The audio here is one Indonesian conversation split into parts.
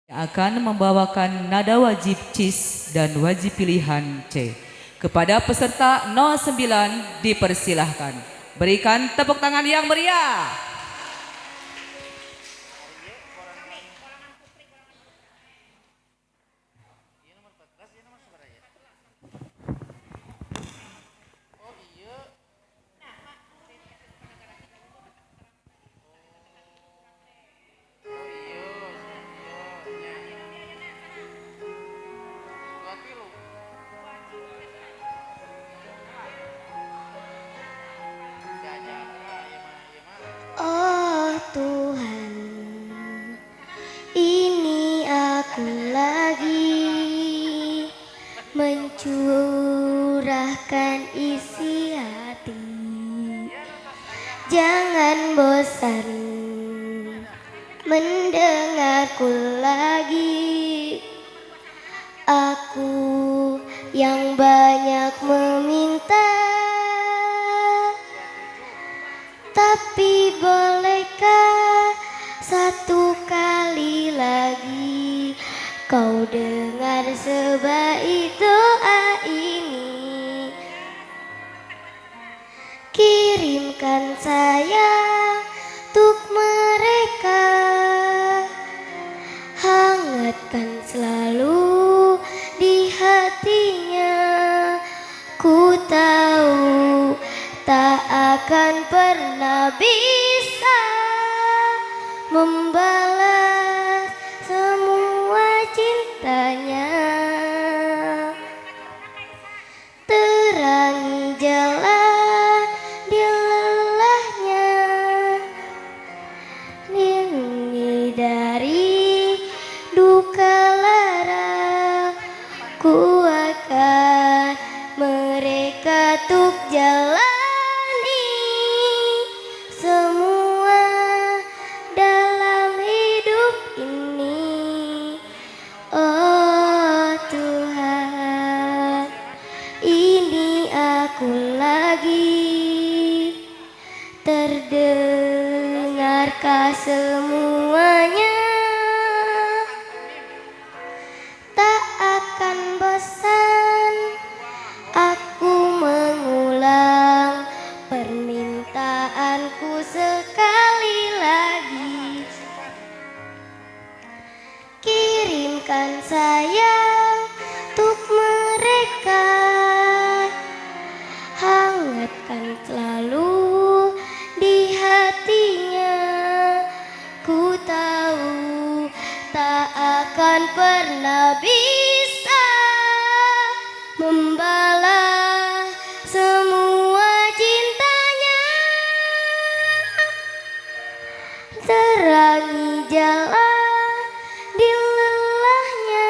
akan membawakan nada wajib cis dan wajib pilihan C. Kepada peserta 09 dipersilahkan. Berikan tepuk tangan yang meriah. Oh Tuhan, ini aku lagi mencurahkan isi hati. Jangan bosan mendengarku lagi. Aku yang banyak meminta, tapi bolehkah satu kali lagi kau dengar sebaik doa ini? Kirimkan sayang untuk mereka, hangatkan selalu di hatinya. Ku tahu tak akan pernah bisa membalas semua cintanya. Terangi jalan di lelahnya, lindungi dari duka lara. Kuatkan mereka untuk jalani semua dalam hidup ini. Oh Tuhan, ini aku lagi. Terdengarkah semuanya? Tak akan bosan aku mengulang permintaanku sekali lagi. Kirimkan sayang untuk mereka, hangatkan selalu di hatinya. Ku tahu tak akan pernah bisa membalas semua cintanya. Terangi jalan di lelahnya,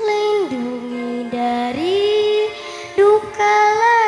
lindungi dari duka lara.